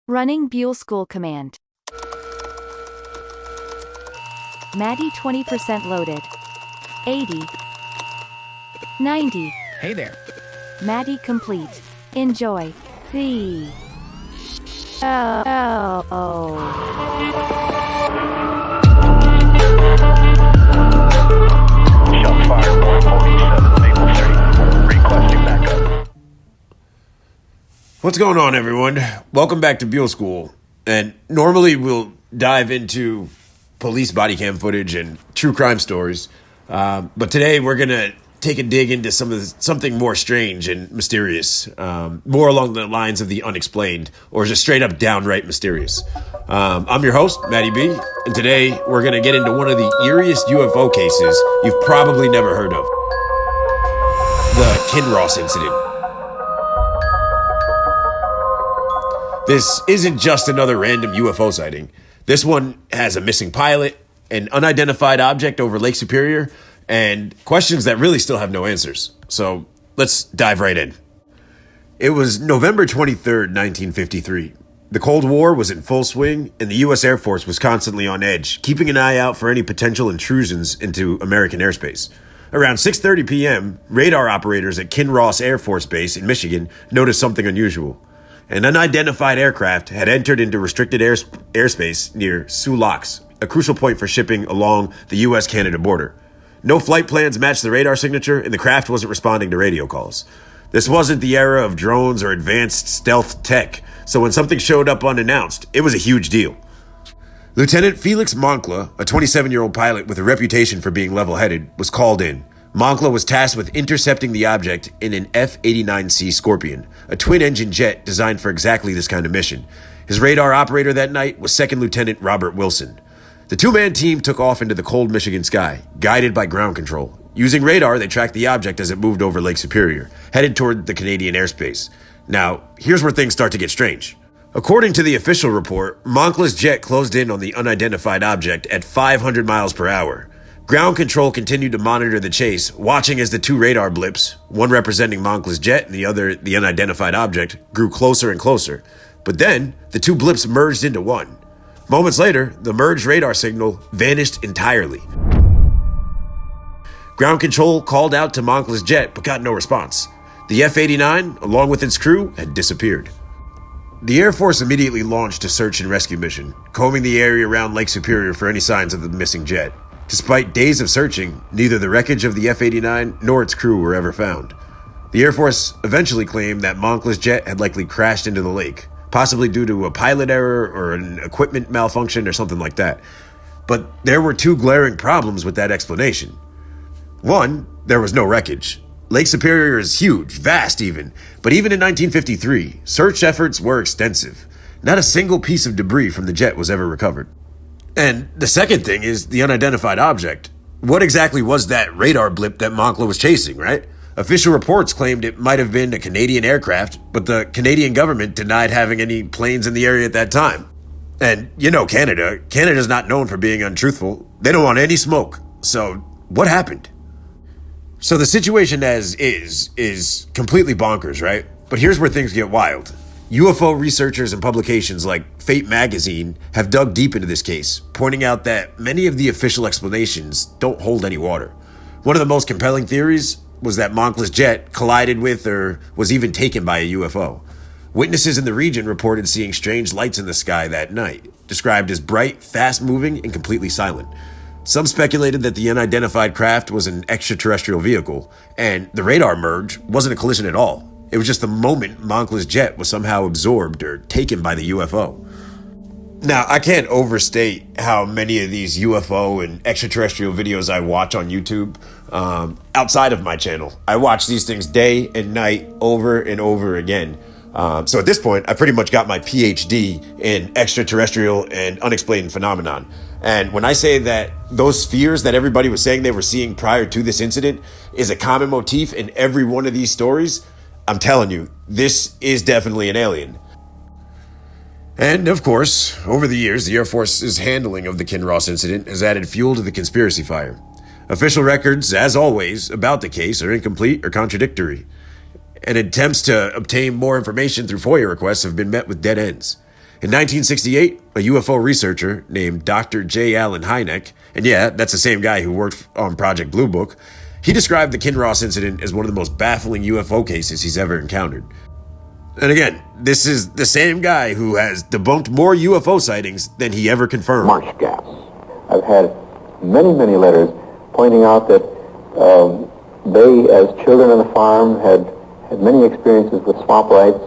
Running Buell School Command. Maddie 20% loaded. 80. 90. Hey there. Maddie complete. Enjoy. The. Oh. Shots fired, 147, Maple Street. Requesting backup. What's going on, everyone? Welcome back to Buell School. And normally we'll dive into police body cam footage and true crime stories. But today we're going to take a dig into something more strange and mysterious, more along the lines of the unexplained, or just straight up downright mysterious. I'm your host, Matty B, and today we're going to get into one of the eeriest UFO cases you've probably never heard of. The Kinross Incident. This isn't just another random UFO sighting. This one has a missing pilot, an unidentified object over Lake Superior, and questions that really still have no answers. So let's dive right in. It was November 23rd, 1953. The Cold War was in full swing, and the U.S. Air Force was constantly on edge, keeping an eye out for any potential intrusions into American airspace. Around 6:30 p.m., radar operators at Kinross Air Force Base in Michigan noticed something unusual. An unidentified aircraft had entered into restricted airspace near Sioux Locks, a crucial point for shipping along the U.S.-Canada border. No flight plans matched the radar signature, and the craft wasn't responding to radio calls. This wasn't the era of drones or advanced stealth tech, so when something showed up unannounced, it was a huge deal. Lieutenant Felix Moncla, a 27-year-old pilot with a reputation for being level-headed, was called in. Moncla was tasked with intercepting the object in an F-89C Scorpion, a twin-engine jet designed for exactly this kind of mission. His radar operator that night was Second Lieutenant Robert Wilson. The two-man team took off into the cold Michigan sky, guided by ground control. Using radar, they tracked the object as it moved over Lake Superior, headed toward the Canadian airspace. Now, here's where things start to get strange. According to the official report, Moncla's jet closed in on the unidentified object at 500 miles per hour. Ground control continued to monitor the chase, watching as the two radar blips, one representing Moncla's jet and the other the unidentified object, grew closer and closer. But then, the two blips merged into one. Moments later, the merged radar signal vanished entirely. Ground control called out to Moncla's jet, but got no response. The F-89, along with its crew, had disappeared. The Air Force immediately launched a search and rescue mission, combing the area around Lake Superior for any signs of the missing jet. Despite days of searching, neither the wreckage of the F-89 nor its crew were ever found. The Air Force eventually claimed that Moncla's jet had likely crashed into the lake, possibly due to a pilot error or an equipment malfunction or something like that. But there were two glaring problems with that explanation. One, there was no wreckage. Lake Superior is huge, vast even, but even in 1953, search efforts were extensive. Not a single piece of debris from the jet was ever recovered. And the second thing is the unidentified object. What exactly was that radar blip that Moncla was chasing, right? Official reports claimed it might have been a Canadian aircraft, but the Canadian government denied having any planes in the area at that time. And you know Canada. Canada's not known for being untruthful. They don't want any smoke. So what happened? So the situation as is completely bonkers, right? But here's where things get wild. UFO researchers and publications like Fate magazine have dug deep into this case, pointing out that many of the official explanations don't hold any water. One of the most compelling theories was that Moncla's jet collided with or was even taken by a UFO. Witnesses in the region reported seeing strange lights in the sky that night, described as bright, fast-moving, and completely silent. Some speculated that the unidentified craft was an extraterrestrial vehicle, and the radar merge wasn't a collision at all. It was just the moment Moncla's jet was somehow absorbed or taken by the UFO. Now, I can't overstate how many of these UFO and extraterrestrial videos I watch on YouTube outside of my channel. I watch these things day and night over and over again. So at this point, I pretty much got my PhD in extraterrestrial and unexplained phenomenon. And when I say that those spheres that everybody was saying they were seeing prior to this incident is a common motif in every one of these stories, I'm telling you, this is definitely an alien. And of course, over the years, the Air Force's handling of the Kinross incident has added fuel to the conspiracy fire. Official records, as always, about the case are incomplete or contradictory, and attempts to obtain more information through FOIA requests have been met with dead ends. In 1968, a UFO researcher named Dr. J. Allen Hynek, and yeah, that's the same guy who worked on Project Blue Book, he described the Kinross Incident as one of the most baffling UFO cases he's ever encountered. And again, this is the same guy who has debunked more UFO sightings than he ever confirmed. Marsh gas. I've had many, many letters pointing out that they, as children on the farm, had many experiences with swamp lights,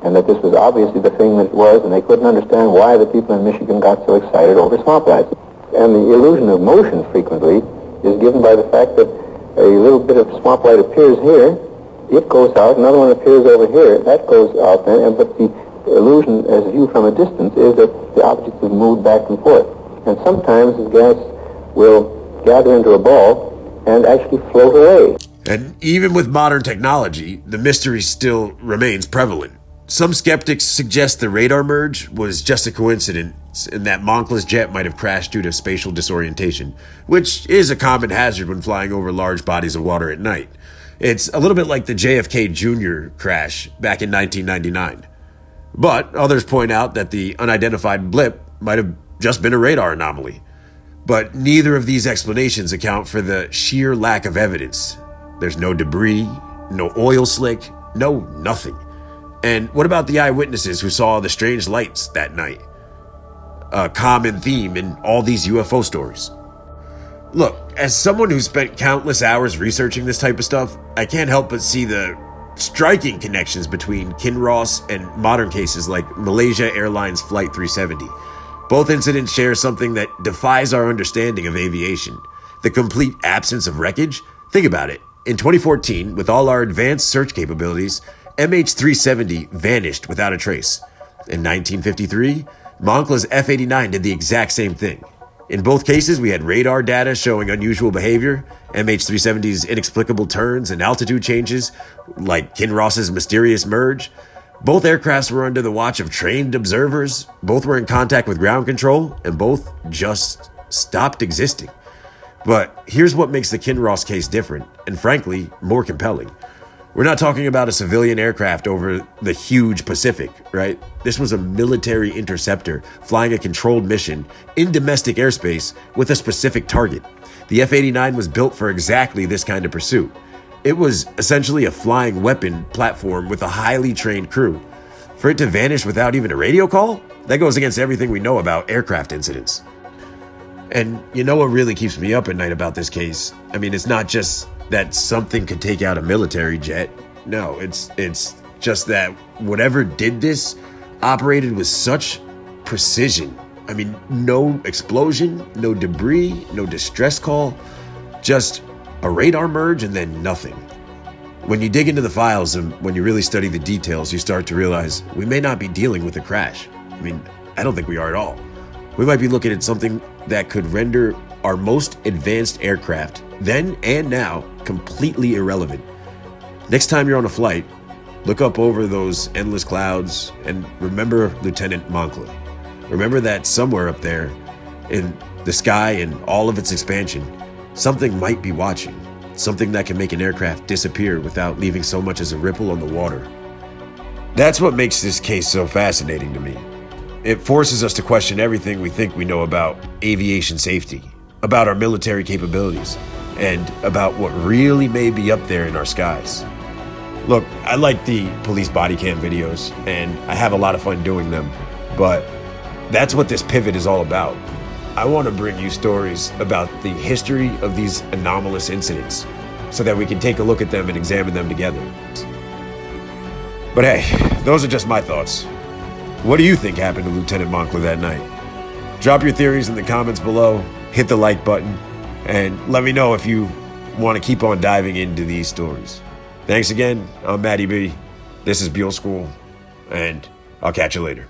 and that this was obviously the thing that it was, and they couldn't understand why the people in Michigan got so excited over swamp lights. And the illusion of motion frequently is given by the fact that a little bit of swamp light appears here, it goes out, another one appears over here, that goes out then, but the illusion as viewed from a distance is that the objects have moved back and forth. And sometimes the gas will gather into a ball and actually float away. And even with modern technology, the mystery still remains prevalent. Some skeptics suggest the radar merge was just a coincidence and that Moncla's jet might have crashed due to spatial disorientation, which is a common hazard when flying over large bodies of water at night. It's a little bit like the JFK Jr. crash back in 1999. But others point out that the unidentified blip might have just been a radar anomaly. But neither of these explanations account for the sheer lack of evidence. There's no debris, no oil slick, no nothing. And what about the eyewitnesses who saw the strange lights that night? A common theme in all these UFO stories. Look, as someone who spent countless hours researching this type of stuff, I can't help but see the striking connections between Kinross and modern cases like Malaysia Airlines Flight 370. Both incidents share something that defies our understanding of aviation. The complete absence of wreckage? Think about it. In 2014, with all our advanced search capabilities, MH370 vanished without a trace. In 1953, Moncla's F-89 did the exact same thing. In both cases, we had radar data showing unusual behavior, MH370's inexplicable turns and altitude changes, like Kinross's mysterious merge. Both aircrafts were under the watch of trained observers, both were in contact with ground control, and both just stopped existing. But here's what makes the Kinross case different, and frankly, more compelling. We're not talking about a civilian aircraft over the huge Pacific, right? This was a military interceptor flying a controlled mission in domestic airspace with a specific target. The F-89 was built for exactly this kind of pursuit. It was essentially a flying weapon platform with a highly trained crew. For it to vanish without even a radio call? That goes against everything we know about aircraft incidents. And you know what really keeps me up at night about this case? I mean, it's not just that something could take out a military jet. No, it's just that whatever did this operated with such precision. I mean, no explosion, no debris, no distress call, just a radar merge and then nothing. When you dig into the files and when you really study the details, you start to realize we may not be dealing with a crash. I mean, I don't think we are at all. We might be looking at something that could render our most advanced aircraft, then and now, completely irrelevant. Next time you're on a flight, look up over those endless clouds and remember Lieutenant Moncla. Remember that somewhere up there, in the sky and all of its expansion, something might be watching. Something that can make an aircraft disappear without leaving so much as a ripple on the water. That's what makes this case so fascinating to me. It forces us to question everything we think we know about aviation safety, about our military capabilities, and about what really may be up there in our skies. Look, I like the police body cam videos, and I have a lot of fun doing them, but that's what this pivot is all about. I want to bring you stories about the history of these anomalous incidents so that we can take a look at them and examine them together. But hey, those are just my thoughts. What do you think happened to Lieutenant Moncla that night? Drop your theories in the comments below, hit the like button, and let me know if you want to keep on diving into these stories. Thanks again, I'm Matty B. This is Buell School, and I'll catch you later.